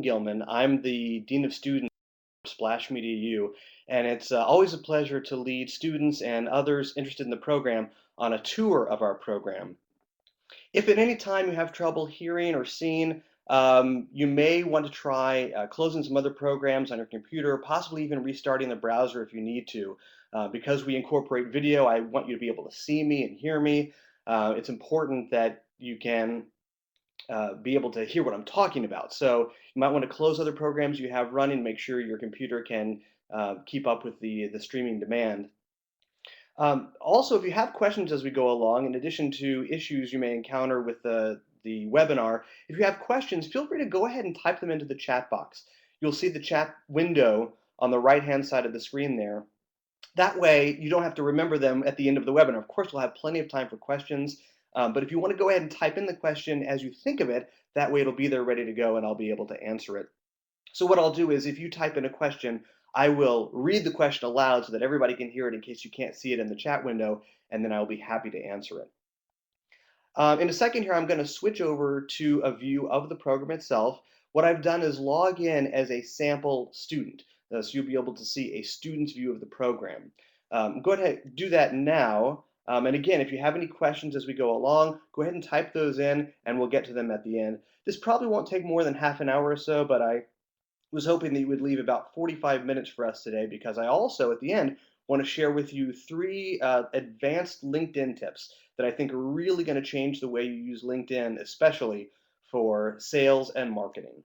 Gilman. I'm the Dean of Students for Splash Media U, and it's always a pleasure to lead students and others interested in the program on a tour of our program. If at any time you have trouble hearing or seeing, you may want to try closing some other programs on your computer, possibly even restarting the browser if you need to. Because we incorporate video, I want you to be able to see me and hear me. It's important that you can be able to hear what I'm talking about. So you might want to close other programs you have running, make sure your computer can keep up with the streaming demand. Also, if you have questions as we go along, in addition to issues you may encounter with the webinar, if you have questions, feel free to go ahead and type them into the chat box. You'll see the chat window on the right-hand side of the screen there. That way, you don't have to remember them at the end of the webinar. Of course, we'll have plenty of time for questions, but if you want to go ahead and type in the question as you think of it, that way it'll be there ready to go and I'll be able to answer it. So what I'll do is if you type in a question, I will read the question aloud so that everybody can hear it in case you can't see it in the chat window, and then I'll be happy to answer it. In a second here, I'm going to switch over to a view of the program itself. What I've done is log in as a sample student. So you'll be able to see a student's view of the program. Go ahead and do that now. And again, if you have any questions as we go along, go ahead and type those in and we'll get to them at the end. This probably won't take more than half an hour or so, but I was hoping that you would leave about 45 minutes for us today because I also, at the end, want to share with you three advanced LinkedIn tips that I think are really going to change the way you use LinkedIn, especially for sales and marketing.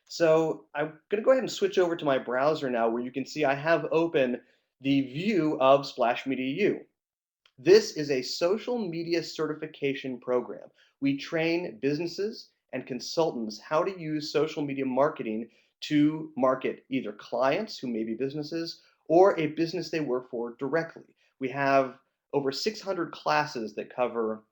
So I'm going to go ahead and switch over to my browser now where you can see I have open the view of Splash Media U. This is a social media certification program. We train businesses and consultants how to use social media marketing to market either clients who may be businesses or a business they work for directly. We have over 600 classes that cover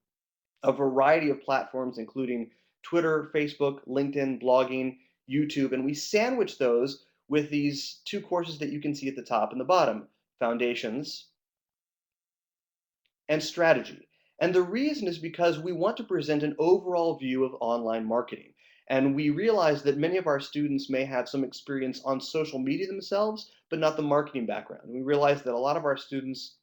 a variety of platforms, including Twitter, Facebook, LinkedIn, blogging, YouTube, and we sandwich those with these two courses that you can see at the top and the bottom, Foundations and strategy. And the reason is because we want to present an overall view of online marketing. And we realize that many of our students may have some experience on social media themselves, but not the marketing background. And we realize that a lot of our students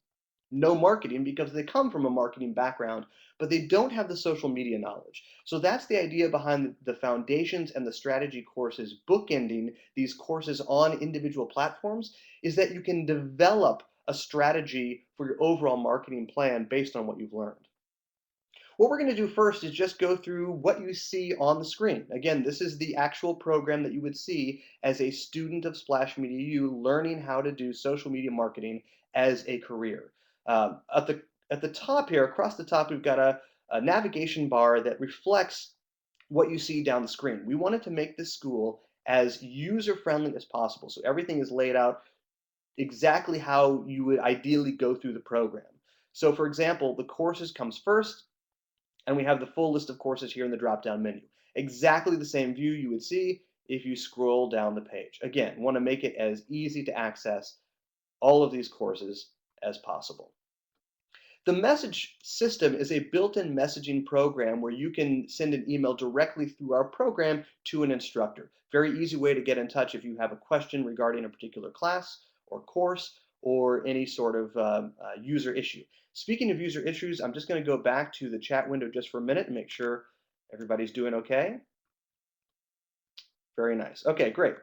know marketing because they come from a marketing background, but they don't have the social media knowledge. So that's the idea behind the foundations and the strategy courses, bookending these courses on individual platforms, is that you can develop a strategy for your overall marketing plan based on what you've learned. What we're going to do first is just go through what you see on the screen. Again, this is the actual program that you would see as a student of Splash Media U learning how to do social media marketing as a career. At the top here, across the top, we've got a navigation bar that reflects what you see down the screen. We wanted to make this school as user-friendly as possible. So everything is laid out exactly how you would ideally go through the program. So for example, the courses comes first, and we have the full list of courses here in the drop-down menu. Exactly the same view you would see if you scroll down the page. Again, want to make it as easy to access all of these courses as possible. The message system is a built-in messaging program where you can send an email directly through our program to an instructor. Very easy way to get in touch if you have a question regarding a particular class or course or any sort of user issue. Speaking of user issues, I'm just going to go back to the chat window just for a minute and make sure everybody's doing okay. Very nice. Okay, great.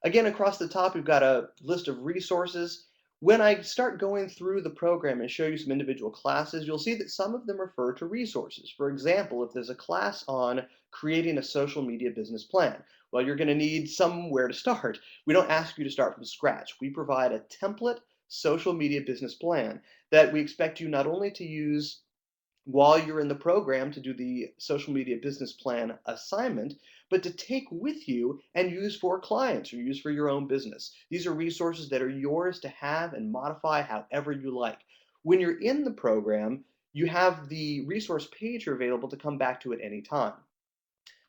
Again, across the top, we've got a list of resources. When I start going through the program and show you some individual classes, you'll see that some of them refer to resources. For example, if there's a class on creating a social media business plan, well, you're going to need somewhere to start. We don't ask you to start from scratch. We provide a template social media business plan that we expect you not only to use while you're in the program to do the social media business plan assignment, but to take with you and use for clients or use for your own business. These are resources that are yours to have and modify however you like. When you're in the program, you have the resource page available to come back to at any time.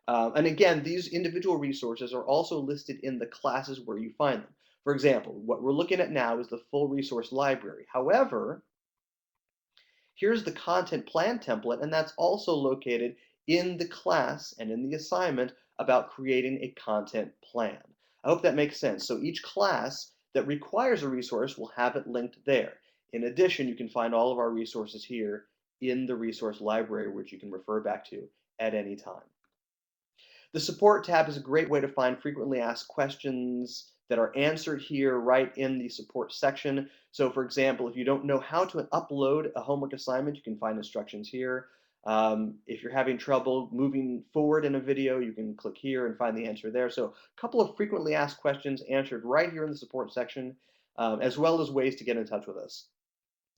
And again, these individual resources are also listed in the classes where you find them. For example, what we're looking at now is the full resource library. However, here's the content plan template, and that's also located in the class and in the assignment about creating a content plan. I hope that makes sense. So each class that requires a resource will have it linked there. In addition, you can find all of our resources here in the resource library, which you can refer back to at any time. The support tab is a great way to find frequently asked questions that are answered here right in the support section. So for example, if you don't know how to upload a homework assignment, you can find instructions here. If you're having trouble moving forward in a video, you can click here and find the answer there. So a couple of frequently asked questions answered right here in the support section, as well as ways to get in touch with us.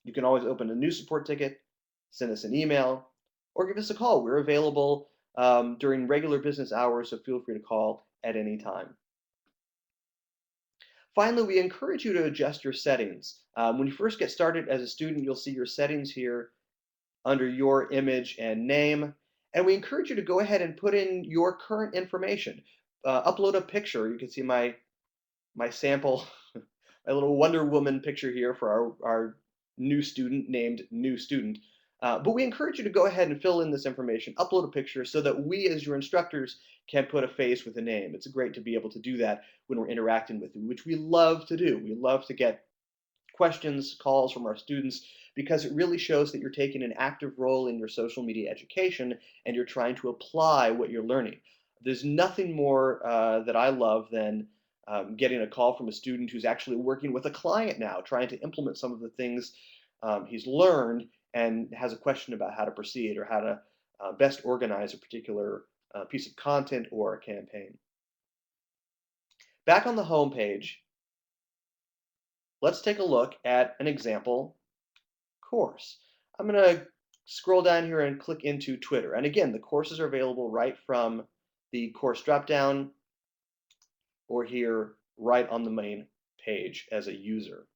You can always open a new support ticket, send us an email, or give us a call. We're available during regular business hours, so feel free to call at any time. Finally, we encourage you to adjust your settings. When you first get started as a student, you'll see your settings here under your image and name. And we encourage you to go ahead and put in your current information. Upload a picture. You can see my sample, my little Wonder Woman picture here for our new student named New Student. But we encourage you to go ahead and fill in this information, upload a picture so that we as your instructors can put a face with a name. It's great to be able to do that when we're interacting with you, which we love to do. We love to get questions, calls from our students because it really shows that you're taking an active role in your social media education and you're trying to apply what you're learning. There's nothing more that I love than getting a call from a student who's actually working with a client now, trying to implement some of the things he's learned and has a question about how to proceed or how to best organize a particular piece of content or a campaign. Back on the home page, let's take a look at an example course. I'm going to scroll down here and click into Twitter. And again, the courses are available right from the course dropdown or here right on the main page as a user.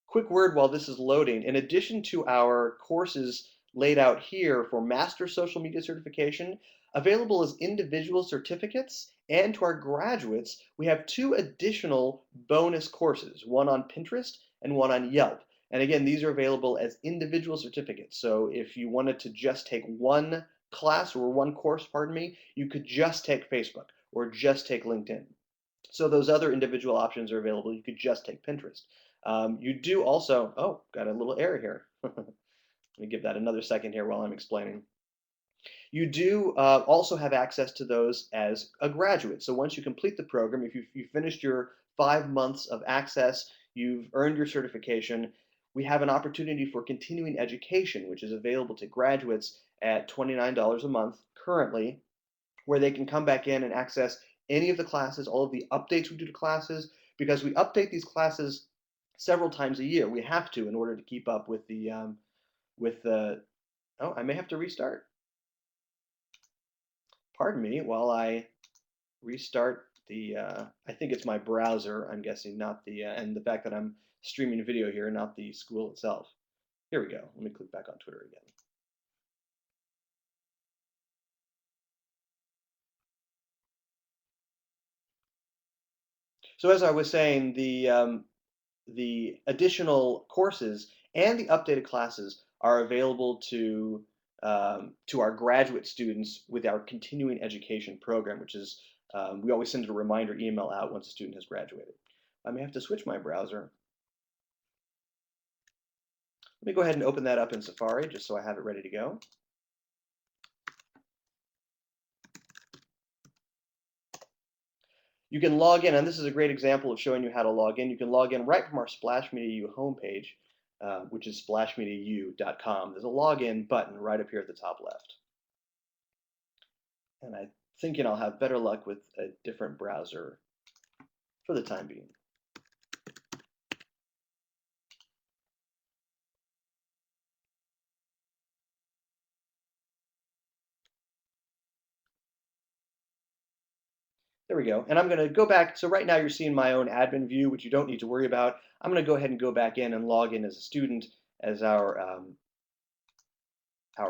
Quick word while this is loading. In addition to our courses laid out here for Master Social Media Certification, available as individual certificates, and to our graduates, we have two additional bonus courses, one on Pinterest and one on Yelp. And again, these are available as individual certificates. So if you wanted to just take one class or one course, pardon me, you could just take Facebook or just take LinkedIn. So those other individual options are available. You could just take Pinterest. You do also, oh, got a little error here. Let me give that another second here while I'm explaining. You do also have access to those as a graduate. So once you complete the program, if you finished your 5 months of access, you've earned your certification, we have an opportunity for continuing education, which is available to graduates at $29 a month currently, where they can come back in and access any of the classes, all of the updates we do to classes, because we update these classes several times a year. We have to in order to keep up with the. Oh, I may have to restart. Pardon me while I restart the. I think it's my browser. I'm guessing, not the and the fact that I'm streaming video here, not the school itself. Here we go. Let me click back on Twitter again. So as I was saying, the additional courses and the updated classes are available to our graduate students with our continuing education program, which is we always send a reminder email out once a student has graduated. I may have to switch my browser. Let me go ahead and open that up in Safari just so I have it ready to go. You can log in, and this is a great example of showing you how to log in. You can log in right from our Splash Media U homepage, which is splashmediau.com. There's a login button right up here at the top left. And I'm thinking I'll have better luck with a different browser for the time being. There we go. And I'm going to go back. So right now you're seeing my own admin view, which you don't need to worry about. I'm going to go ahead and go back in and log in as a student, as our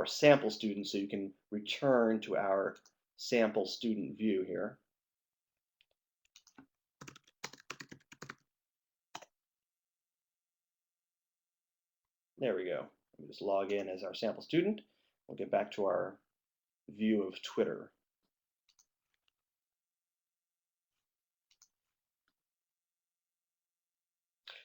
sample student, so you can return to our sample student view here. There we go. Let me just log in as our sample student. We'll get back to our view of Twitter.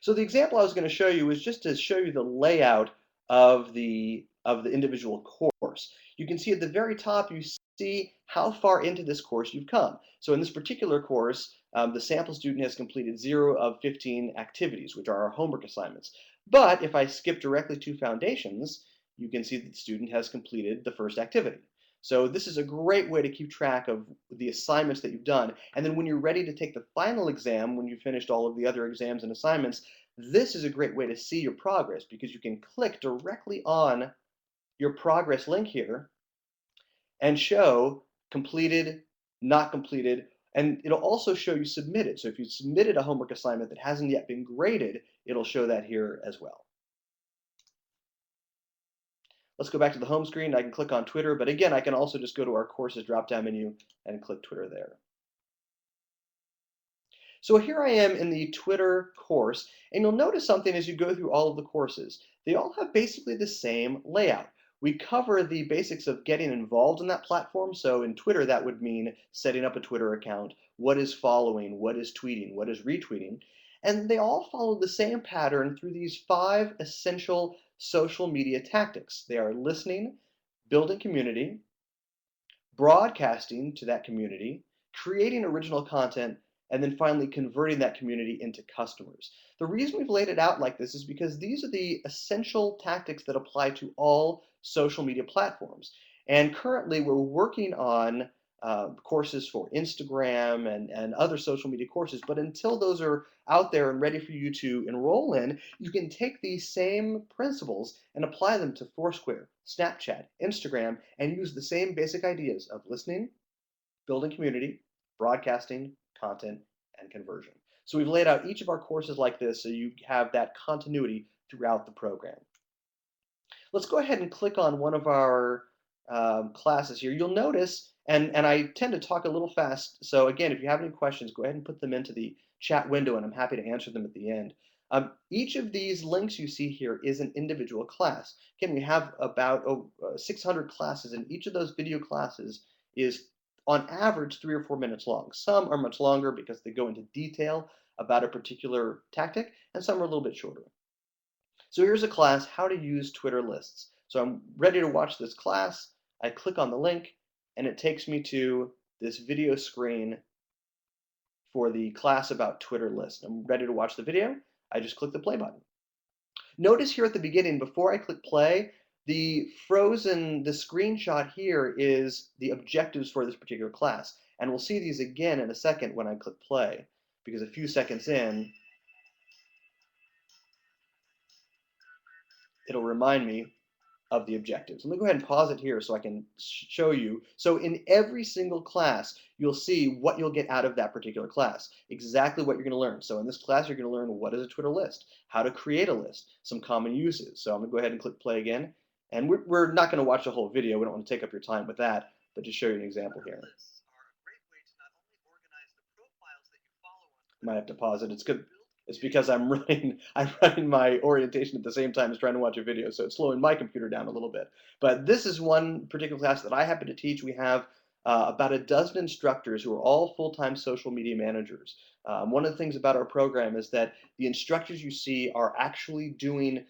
So the example I was going to show you is just to show you the layout of the individual course. You can see at the very top, you see how far into this course you've come. So in this particular course, the sample student has completed 0 of 15 activities, which are our homework assignments. But if I skip directly to foundations, you can see that the student has completed the first activity. So this is a great way to keep track of the assignments that you've done. And then when you're ready to take the final exam, when you've finished all of the other exams and assignments, this is a great way to see your progress because you can click directly on your progress link here and show completed, not completed, and it'll also show you submitted. So if you submitted a homework assignment that hasn't yet been graded, it'll show that here as well. Let's go back to the home screen. I can click on Twitter, but again, I can also just go to our courses drop-down menu and click Twitter there. So here I am in the Twitter course, and you'll notice something as you go through all of the courses. They all have basically the same layout. We cover the basics of getting involved in that platform. So in Twitter, that would mean setting up a Twitter account, what is following, what is tweeting, what is retweeting. And they all follow the same pattern through these 5 essential social media tactics. They are listening, building community, broadcasting to that community, creating original content, and then finally converting that community into customers. The reason we've laid it out like this is because these are the essential tactics that apply to all social media platforms. And currently, we're working on courses for Instagram and other social media courses. But until those are out there and ready for you to enroll in, you can take these same principles and apply them to Foursquare, Snapchat, Instagram, and use the same basic ideas of listening, building community, broadcasting, content, and conversion. So we've laid out each of our courses like this so you have that continuity throughout the program. Let's go ahead and click on one of our classes here. You'll notice, and I tend to talk a little fast, so again, if you have any questions, go ahead and put them into the chat window, and I'm happy to answer them at the end. Each of these links you see here is an individual class. Again, we have about 600 classes, and each of those video classes is on average 3 or 4 minutes long. Some are much longer because they go into detail about a particular tactic, and some are a little bit shorter. So here's a class, how to use Twitter lists. So I'm ready to watch this class. I click on the link and it takes me to this video screen for the class about Twitter lists. I'm ready to watch the video. I just click the play button. Notice here at the beginning, before I click play, the screenshot here is the objectives for this particular class. And we'll see these again in a second when I click play, because a few seconds in, it'll remind me of the objectives. Let me go ahead and pause it here so I can show you. So in every single class, you'll see what you'll get out of that particular class, exactly what you're going to learn. So in this class, you're going to learn what is a Twitter list, how to create a list, some common uses. So I'm going to go ahead and click play again. And we're not going to watch the whole video. We don't want to take up your time with that, but to show you an example here. Might have to pause it. It's good. It's because I'm running my orientation at the same time as trying to watch a video, so it's slowing my computer down a little bit. But this is one particular class that I happen to teach. We have about a dozen instructors who are all full-time social media managers. One of the things about our program is that the instructors you see are actually doing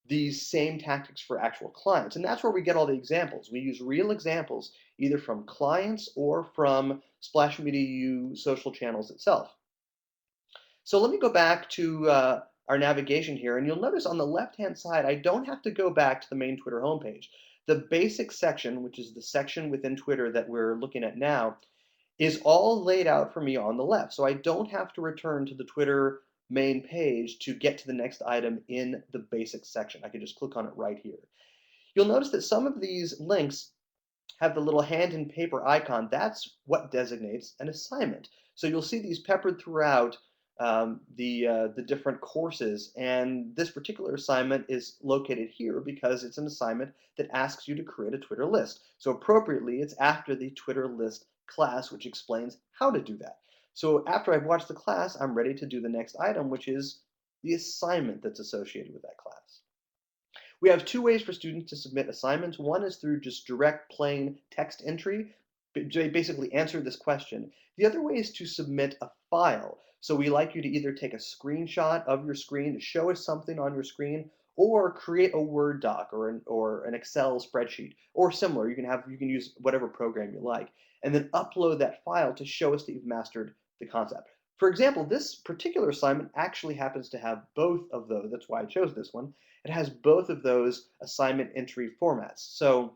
these same tactics for actual clients, and that's where we get all the examples. We use real examples either from clients or from Splash Media U social channels itself. So let me go back to our navigation here, and you'll notice on the left-hand side, I don't have to go back to the main Twitter homepage. The basic section, which is the section within Twitter that we're looking at now, is all laid out for me on the left. So I don't have to return to the Twitter main page to get to the next item in the basic section. I can just click on it right here. You'll notice that some of these links have the little hand in paper icon. That's what designates an assignment. So you'll see these peppered throughout the different courses, and this particular assignment is located here because it's an assignment that asks you to create a Twitter list. So appropriately, it's after the Twitter list class, which explains how to do that. So after I've watched the class, I'm ready to do the next item, which is the assignment that's associated with that class. We have two ways for students to submit assignments. One is through just direct plain text entry. They basically answer this question. The other way is to submit a file. So we like you to either take a screenshot of your screen to show us something on your screen, or create a Word doc or an Excel spreadsheet or similar. You can use whatever program you like, and then upload that file to show us that you've mastered the concept. For example, this particular assignment actually happens to have both of those. That's why I chose this one. It has both of those assignment entry formats. So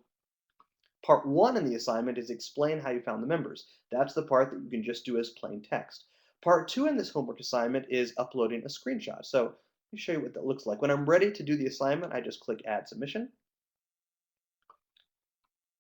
part one in the assignment is explain how you found the members. That's the part that you can just do as plain text. Part two in this homework assignment is uploading a screenshot. So let me show you what that looks like. When I'm ready to do the assignment, I just click Add Submission.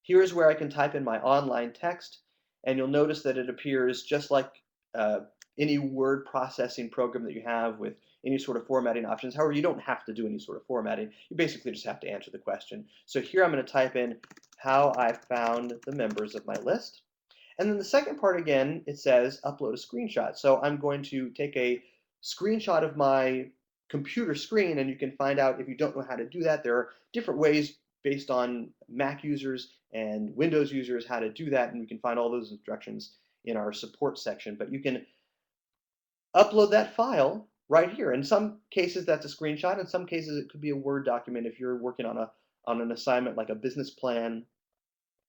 Here's where I can type in my online text, and you'll notice that it appears just like uh, any word processing program that you have with any sort of formatting options. However, you don't have to do any sort of formatting. You basically just have to answer the question. So here I'm going to type in how I found the members of my list. And then the second part again, it says upload a screenshot. So I'm going to take a screenshot of my computer screen, and you can find out if you don't know how to do that. There are different ways based on Mac users and Windows users how to do that, and you can find all those instructions in our support section. But you can upload that file right here. In some cases, that's a screenshot. In some cases, it could be a Word document if you're working on an assignment like a business plan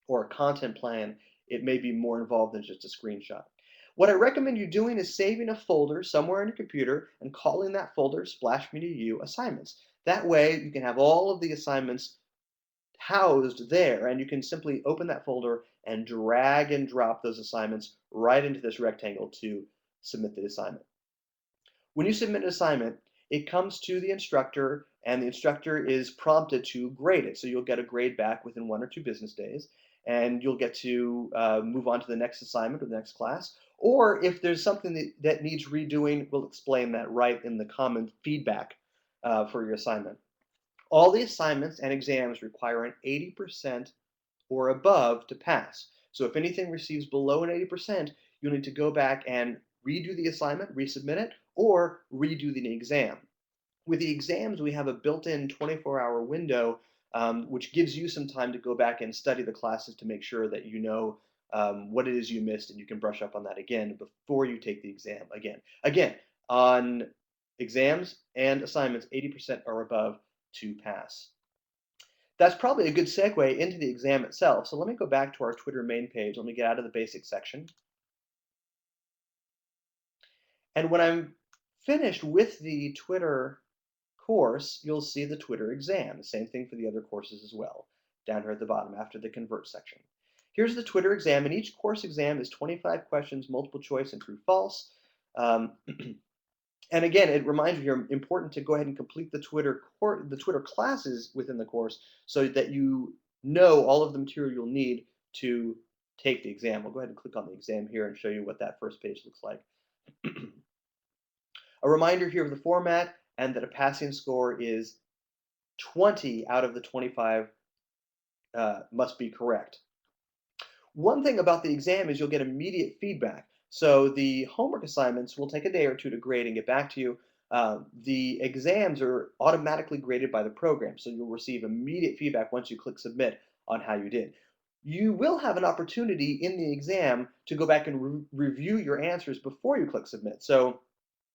or a content plan. It may be more involved than just a screenshot. What I recommend you doing is saving a folder somewhere on your computer and calling that folder Splash Media U Assignments. That way you can have all of the assignments housed there, and you can simply open that folder and drag and drop those assignments right into this rectangle to submit the assignment. When you submit an assignment, it comes to the instructor, and the instructor is prompted to grade it. So you'll get a grade back within 1 or 2 business days, and you'll get to move on to the next assignment or the next class. Or if there's something that needs redoing, we'll explain that right in the common feedback for your assignment. All the assignments and exams require an 80% or above to pass. So if anything receives below an 80%, you'll need to go back and redo the assignment, resubmit it, or redo the exam. With the exams, we have a built-in 24-hour window, which gives you some time to go back and study the classes to make sure that you know what it is you missed, and you can brush up on that again before you take the exam again. Again, on exams and assignments, 80% or above to pass. That's probably a good segue into the exam itself. So let me go back to our Twitter main page. Let me get out of the basics section. And when I'm finished with the Twitter course, you'll see the Twitter exam. The same thing for the other courses as well, down here at the bottom after the convert section. Here's the Twitter exam, and each course exam is 25 questions, multiple choice and true false. And again, it reminds me you're important to go ahead and complete the Twitter classes within the course so that you know all of the material you'll need to take the exam. We'll go ahead and click on the exam here and show you what that first page looks like. A reminder here of the format and that a passing score is 20 out of the 25 must be correct. One thing about the exam is you'll get immediate feedback. So the homework assignments will take a day or two to grade and get back to you. The exams are automatically graded by the program, so you'll receive immediate feedback once you click submit on how you did. You will have an opportunity in the exam to go back and review your answers before you click submit. So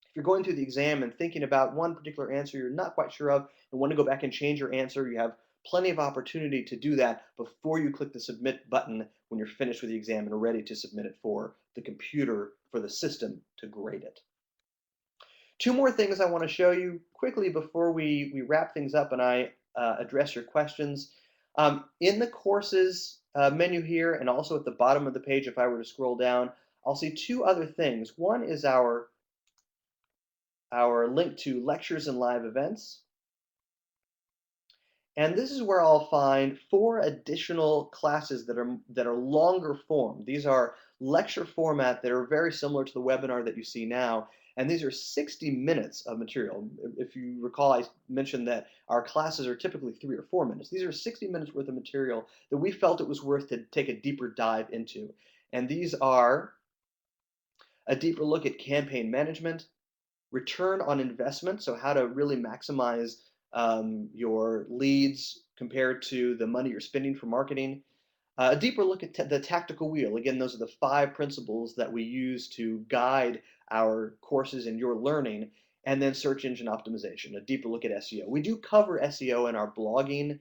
if you're going through the exam and thinking about one particular answer you're not quite sure of and want to go back and change your answer, you have plenty of opportunity to do that before you click the submit button when you're finished with the exam and are ready to submit it for the computer, for the system to grade it. Two more things I want to show you quickly before we wrap things up and I address your questions. In the courses menu here and also at the bottom of the page, if I were to scroll down, I'll see two other things. One is our link to lectures and live events. And this is where I'll find 4 additional classes that are longer form. These are lecture format that are very similar to the webinar that you see now. And these are 60 minutes of material. If you recall, I mentioned that our classes are typically 3 or 4 minutes. These are 60 minutes worth of material that we felt it was worth to take a deeper dive into. And these are a deeper look at campaign management, return on investment, so how to really maximize your leads compared to the money you're spending for marketing. A deeper look at the tactical wheel. Again, those are the 5 principles that we use to guide our courses and your learning. And then search engine optimization, a deeper look at SEO. We do cover SEO in our blogging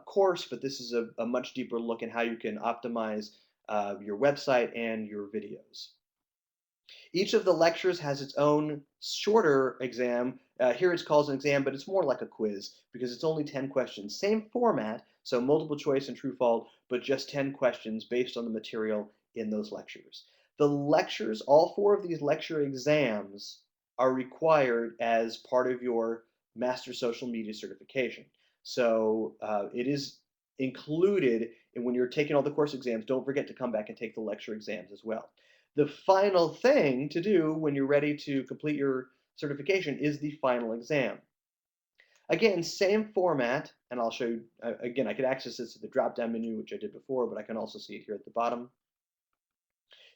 course, but this is a much deeper look at how you can optimize your website and your videos. Each of the lectures has its own shorter exam. Here it's called an exam, but it's more like a quiz because it's only 10 questions. Same format, so multiple choice and true false, but just 10 questions based on the material in those lectures. The lectures, all 4 of these lecture exams are required as part of your Master Social Media certification. So it is included, and when you're taking all the course exams, don't forget to come back and take the lecture exams as well. The final thing to do when you're ready to complete your certification is the final exam. Again, same format, and I'll show you, again, I could access this at the drop-down menu, which I did before, but I can also see it here at the bottom.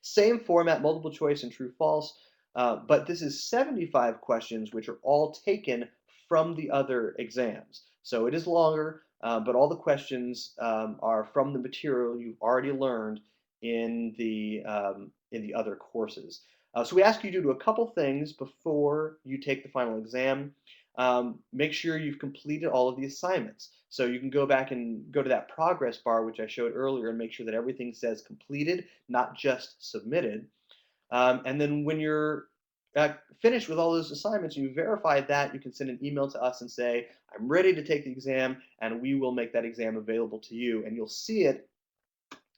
Same format, multiple choice and true false, but this is 75 questions, which are all taken from the other exams. So it is longer, but all the questions are from the material you've already learned in the other courses. So we ask you to do a couple things before you take the final exam. Make sure you've completed all of the assignments. So you can go back and go to that progress bar, which I showed earlier, and make sure that everything says completed, not just submitted. And then when you're finished with all those assignments, you verified that, you can send an email to us and say, I'm ready to take the exam, and we will make that exam available to you. And you'll see it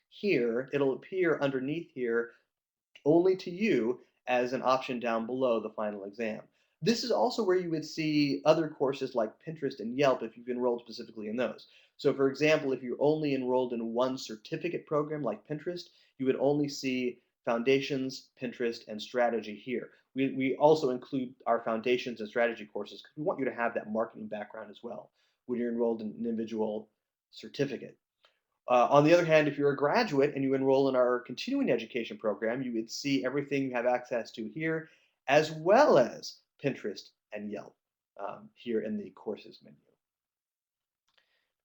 here. It'll appear underneath here only to you as an option down below the final exam. This is also where you would see other courses like Pinterest and Yelp if you've enrolled specifically in those. So for example, if you're only enrolled in one certificate program like Pinterest, you would only see Foundations, Pinterest, and Strategy here. We also include our Foundations and Strategy courses because we want you to have that marketing background as well when you're enrolled in an individual certificate. On the other hand, if you're a graduate and you enroll in our continuing education program, you would see everything you have access to here, as well as Pinterest and Yelp here in the courses menu.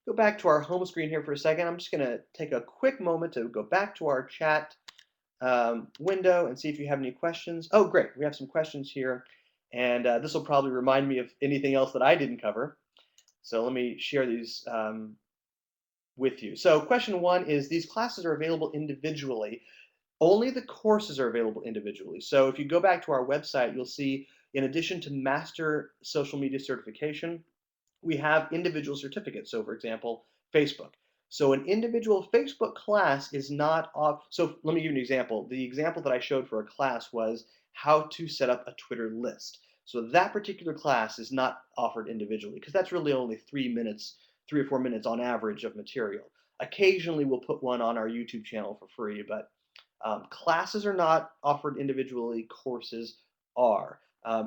Go back to our home screen here for a second. I'm just going to take a quick moment to go back to our chat window and see if you have any questions. Oh, great. We have some questions here. And this will probably remind me of anything else that I didn't cover. So let me share these with you. So question 1 is, these classes are available individually. Only the courses are available individually. So if you go back to our website, you'll see in addition to Master Social Media Certification, we have individual certificates. So for example, Facebook. So an individual Facebook class is not off. So let me give you an example. The example that I showed for a class was how to set up a Twitter list. So that particular class is not offered individually because that's really only 3 or 4 minutes on average of material. Occasionally we'll put one on our YouTube channel for free, but classes are not offered individually, courses are.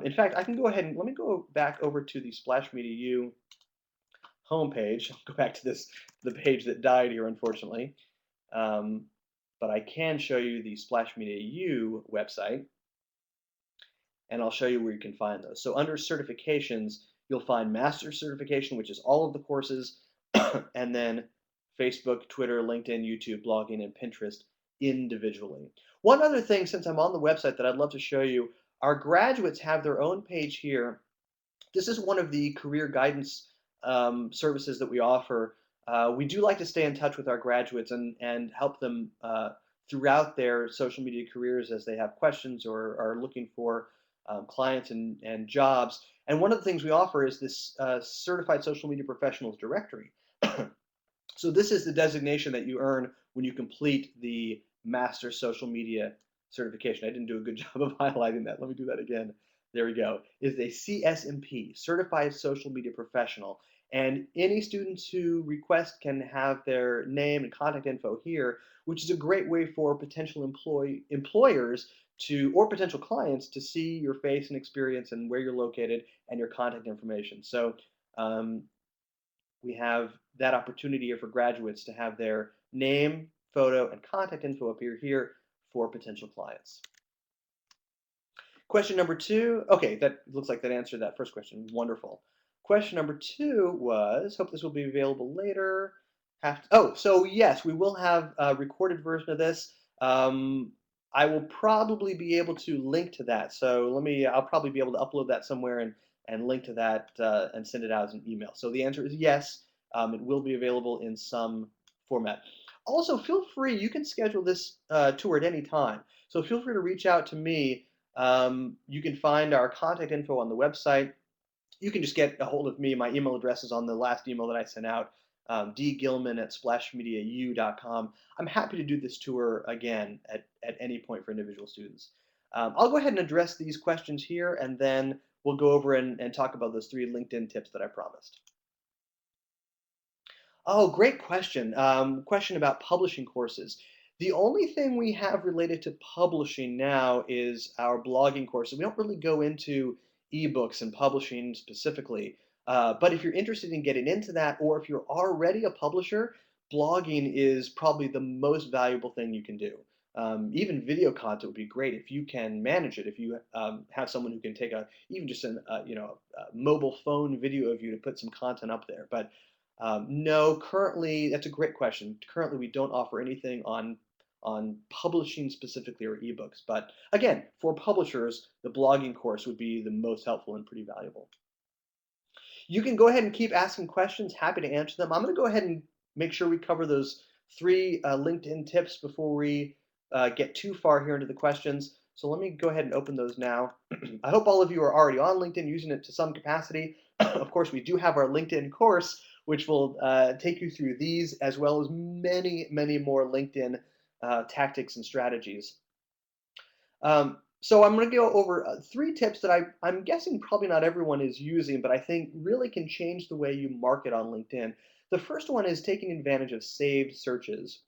In fact, I can go ahead and let me go back over to the Splash Media U homepage. I'll go back to the page that died here, unfortunately. But I can show you the Splash Media U website, and I'll show you where you can find those. So under certifications, you'll find Master Certification, which is all of the courses, and then Facebook, Twitter, LinkedIn, YouTube, blogging, and Pinterest individually. One other thing, since I'm on the website, that I'd love to show you, our graduates have their own page here. This is one of the career guidance services that we offer. We do like to stay in touch with our graduates and help them throughout their social media careers as they have questions or are looking for clients and jobs. And one of the things we offer is this Certified Social Media Professionals Directory. So this is the designation that you earn when you complete the Master Social Media Certification. I didn't do a good job of highlighting that. Let me do that again. There we go. Is a CSMP, Certified Social Media Professional. And any students who request can have their name and contact info here, which is a great way for potential employers to, or potential clients to see your face and experience and where you're located and your contact information. So we have that opportunity here for graduates to have their name, photo, and contact info appear here for potential clients. Question number 2. Okay, that looks like that answered that first question. Wonderful. Question number two was, hope this will be available later. Oh, so yes, we will have a recorded version of this. Um, I will probably be able to link to that. So I'll probably be able to upload that somewhere and link to that and send it out as an email. So the answer is yes, it will be available in some format. Also, feel free, you can schedule this tour at any time. So feel free to reach out to me. You can find our contact info on the website. You can just get a hold of me. My email address is on the last email that I sent out, dgilman@splashmediau.com. I'm happy to do this tour again at any point for individual students. I'll go ahead and address these questions here, and then we'll go over and talk about those 3 LinkedIn tips that I promised. Oh, great question. Question about publishing courses. The only thing we have related to publishing now is our blogging courses. We don't really go into ebooks and publishing specifically. But if you're interested in getting into that, or if you're already a publisher, blogging is probably the most valuable thing you can do. Even video content would be great if you can manage it. If you have someone who can take even just a mobile phone video of you to put some content up there. But no, currently, that's a great question. Currently, we don't offer anything on publishing specifically or ebooks. But again, for publishers, the blogging course would be the most helpful and pretty valuable. You can go ahead and keep asking questions. Happy to answer them. I'm going to go ahead and make sure we cover those 3 LinkedIn tips before we get too far here into the questions. So let me go ahead and open those now. I hope all of you are already on LinkedIn using it to some capacity. Of course, we do have our LinkedIn course, which will take you through these as well as many, many more LinkedIn tactics and strategies. So I'm going to go over 3 tips that I'm guessing probably not everyone is using, but I think really can change the way you market on LinkedIn. The first one is taking advantage of saved searches.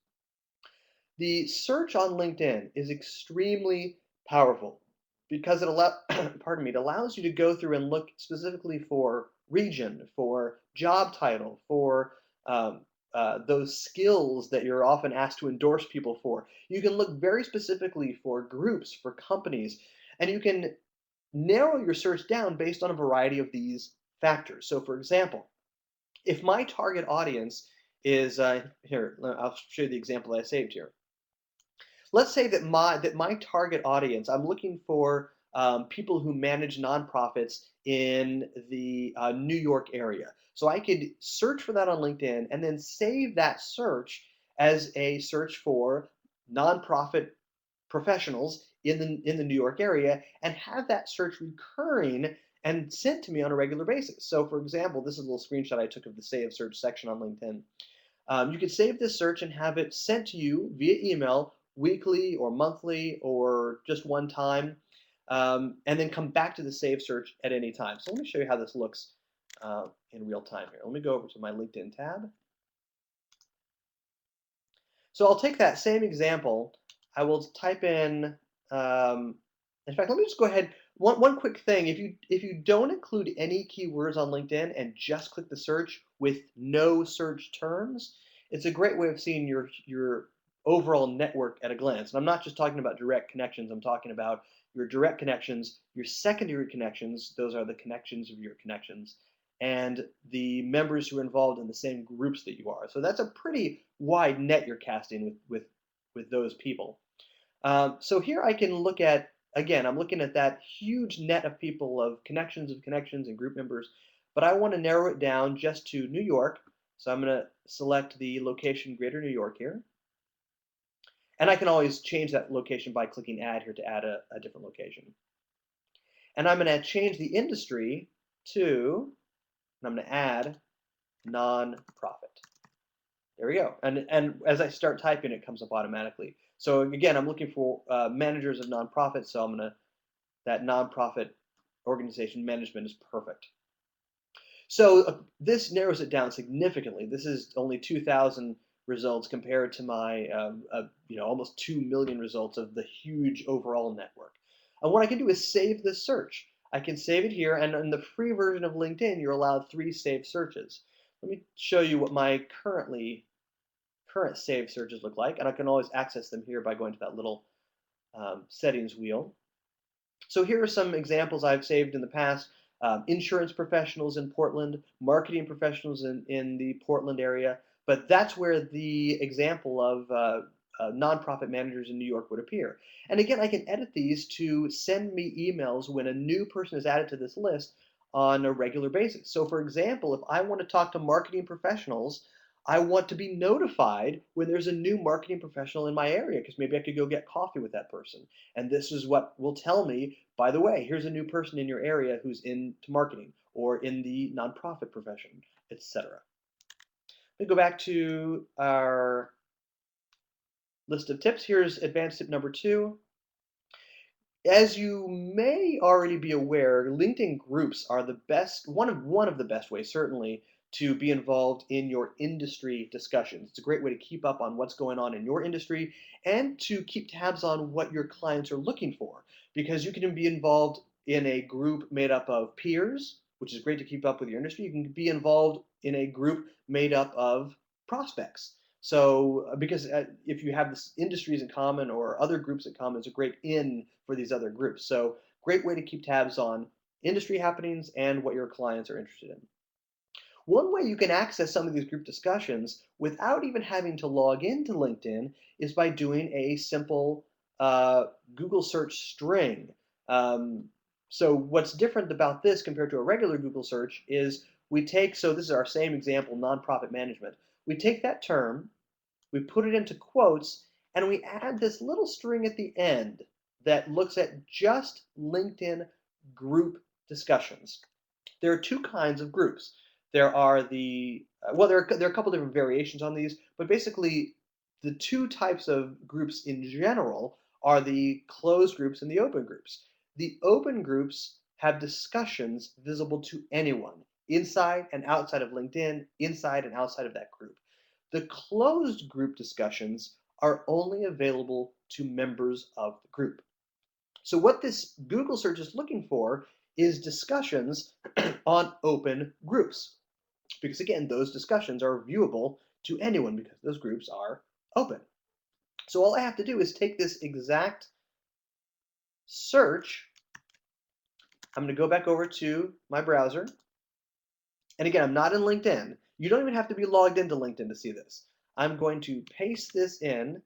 The search on LinkedIn is extremely powerful because pardon me, it allows you to go through and look specifically for region, for job title, for those skills that you're often asked to endorse people for. You can look very specifically for groups, for companies, and you can narrow your search down based on a variety of these factors. So, for example, if my target audience is here, I'll show you the example that I saved here. Let's say that my target audience, I'm looking for people who manage nonprofits in the New York area. So I could search for that on LinkedIn and then save that search as a search for nonprofit professionals in the New York area and have that search recurring and sent to me on a regular basis. So for example, this is a little screenshot I took of the save search section on LinkedIn. You could save this search and have it sent to you via email weekly or monthly or just one time, and then come back to the save search at any time. So let me show you how this looks in real time here. Let me go over to my LinkedIn tab. So I'll take that same example. I will type in fact, let me just go ahead. One quick thing, if you don't include any keywords on LinkedIn and just click the search with no search terms, it's a great way of seeing your overall network at a glance. And I'm not just talking about direct connections, I'm talking about your direct connections, your secondary connections, those are the connections of your connections, and the members who are involved in the same groups that you are. So that's a pretty wide net you're casting with those people. So here I can look at, again, I'm looking at that huge net of people, of connections and group members, but I want to narrow it down just to New York. So I'm going to select the location Greater New York here. And I can always change that location by clicking add here to add a different location. And I'm going to change the industry to, and I'm going to add nonprofit. There we go. And as I start typing, it comes up automatically. So again, I'm looking for managers of nonprofits. So I'm gonna, that nonprofit organization management is perfect. So this narrows it down significantly. This is only 2,000 results compared to my almost 2 million results of the huge overall network. And what I can do is save this search. I can save it here, and in the free version of LinkedIn, you're allowed 3 saved searches. Let me show you what my current saved searches look like, and I can always access them here by going to that little settings wheel. So here are some examples I've saved in the past. insurance professionals in Portland, marketing professionals in the Portland area. But that's where the example of nonprofit managers in New York would appear. And again, I can edit these to send me emails when a new person is added to this list on a regular basis. So, for example, if I want to talk to marketing professionals, I want to be notified when there's a new marketing professional in my area because maybe I could go get coffee with that person. And this is what will tell me, by the way, here's a new person in your area who's into marketing or in the nonprofit profession, etc. Let me go back to our list of tips. Here's advanced tip number 2. As you may already be aware, LinkedIn groups are the best, one of the best ways, certainly, to be involved in your industry discussions. It's a great way to keep up on what's going on in your industry and to keep tabs on what your clients are looking for, because you can be involved in a group made up of peers, which is great to keep up with your industry. You can be involved in a group made up of prospects. So, because if you have this industries in common or other groups in common, it's a great in for these other groups. So, great way to keep tabs on industry happenings and what your clients are interested in. One way you can access some of these group discussions without even having to log into LinkedIn is by doing a simple Google search string. Um, so, what's different about this compared to a regular Google search is so this is our same example, nonprofit management. We take that term, we put it into quotes, and we add this little string at the end that looks at just LinkedIn group discussions. There are two kinds of groups. There are there are a couple different variations on these, but basically the two types of groups in general are the closed groups and the open groups. The open groups have discussions visible to anyone, inside and outside of LinkedIn, inside and outside of that group. The closed group discussions are only available to members of the group. So what this Google search is looking for is discussions on open groups. Because again, those discussions are viewable to anyone because those groups are open. So all I have to do is take this exact search. I'm going to go back over to my browser. And again, I'm not in LinkedIn. You don't even have to be logged into LinkedIn to see this. I'm going to paste this in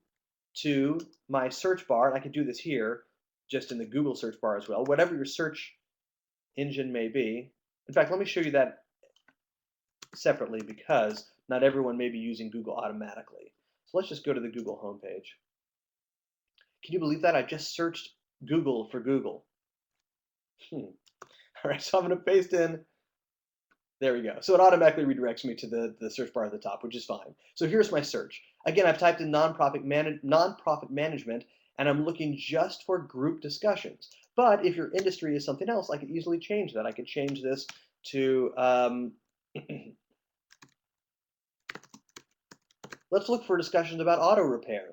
to my search bar. And I can do this here just in the Google search bar as well, whatever your search engine may be. In fact, let me show you that separately because not everyone may be using Google automatically. So let's just go to the Google homepage. Can you believe that? I just searched Google for Google. All right, so I'm going to paste in. There we go. So it automatically redirects me to the search bar at the top, which is fine. So here's my search. Again, I've typed in nonprofit management, and I'm looking just for group discussions. But if your industry is something else, I could easily change that. I could change this to let's look for discussions about auto repair.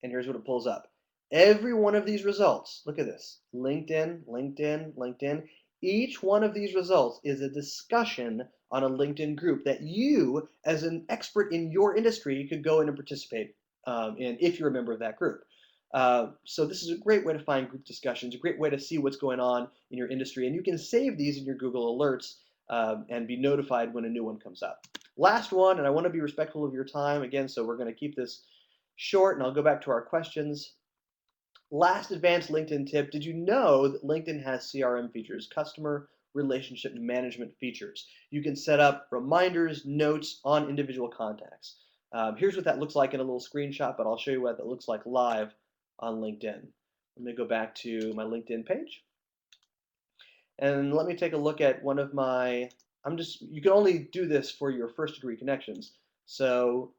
And here's what it pulls up. Every one of these results, look at this, LinkedIn, LinkedIn, LinkedIn. Each one of these results is a discussion on a LinkedIn group that you, as an expert in your industry, could go in and participate in if you're a member of that group. So this is a great way to find group discussions, a great way to see what's going on in your industry. And you can save these in your Google Alerts and be notified when a new one comes up. Last one, and I want to be respectful of your time again, so we're going to keep this short, and I'll go back to our questions. Last advanced LinkedIn tip, did you know that LinkedIn has CRM features, customer relationship management features? You can set up reminders, notes on individual contacts. Here's what that looks like in a little screenshot, but I'll show you what that looks like live on LinkedIn. Let me go back to my LinkedIn page. And let me take a look at one of my, you can only do this for your first degree connections. So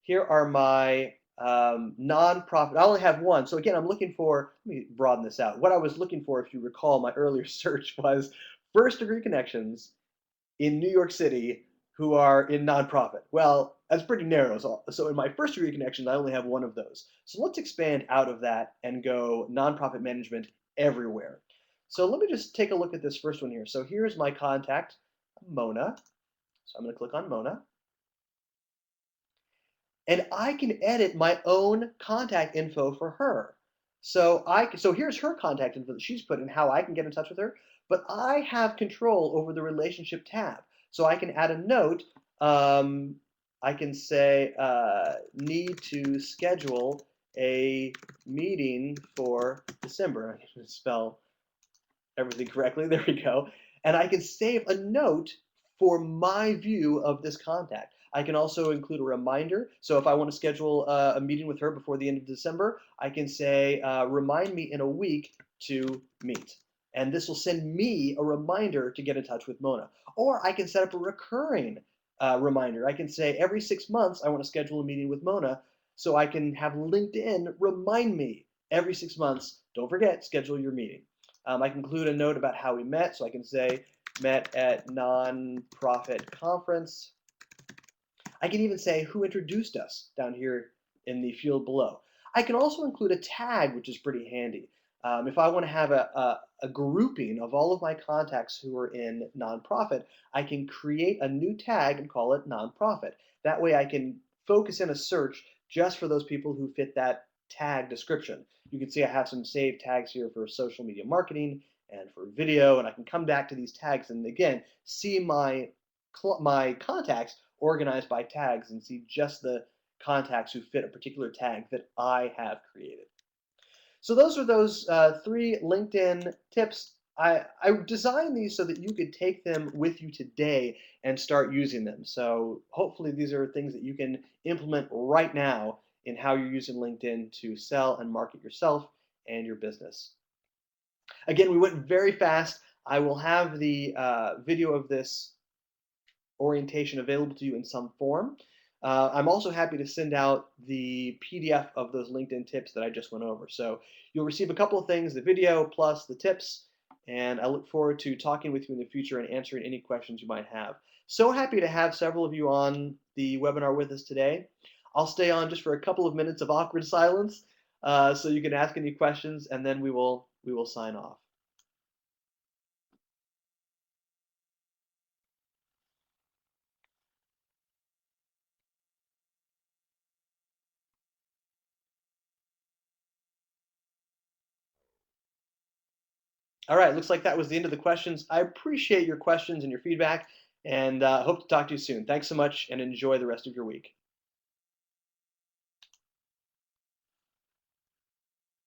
here are my nonprofit. I only have one. So again, I'm looking for, let me broaden this out. What I was looking for, if you recall my earlier search, was first degree connections in New York City who are in nonprofit. Well, that's pretty narrow. So in my first degree connections, I only have one of those. So let's expand out of that and go nonprofit management everywhere. So let me just take a look at this first one here. So here's my contact, Mona. So I'm going to click on Mona. And I can edit my own contact info for her. So here's her contact info that she's put in, how I can get in touch with her. But I have control over the relationship tab, so I can add a note. Um, I can say need to schedule a meeting for December. I can spell everything correctly. There we go. And I can save a note for my view of this contact. I can also include a reminder. So if I want to schedule a meeting with her before the end of December, I can say, remind me in a week to meet. And this will send me a reminder to get in touch with Mona. Or I can set up a recurring reminder. I can say every 6 months I want to schedule a meeting with Mona, so I can have LinkedIn remind me every 6 months, don't forget, schedule your meeting. I can include a note about how we met, so I can say met at nonprofit conference. I can even say who introduced us down here in the field below. I can also include a tag, which is pretty handy. If I want to have a grouping of all of my contacts who are in nonprofit, I can create a new tag and call it nonprofit. That way I can focus in a search just for those people who fit that tag description. You can see I have some saved tags here for social media marketing and for video, and I can come back to these tags and again see my contacts organized by tags and see just the contacts who fit a particular tag that I have created. So those are those three LinkedIn tips. I designed these so that you could take them with you today and start using them. So hopefully these are things that you can implement right now in how you're using LinkedIn to sell and market yourself and your business. Again, we went very fast. I will have the video of this orientation available to you in some form. I'm also happy to send out the PDF of those LinkedIn tips that I just went over. So you'll receive a couple of things, the video plus the tips, and I look forward to talking with you in the future and answering any questions you might have. So happy to have several of you on the webinar with us today. I'll stay on just for a couple of minutes of awkward silence so you can ask any questions, and then we will sign off. All right, looks like that was the end of the questions. I appreciate your questions and your feedback, and hope to talk to you soon. Thanks so much, and enjoy the rest of your week.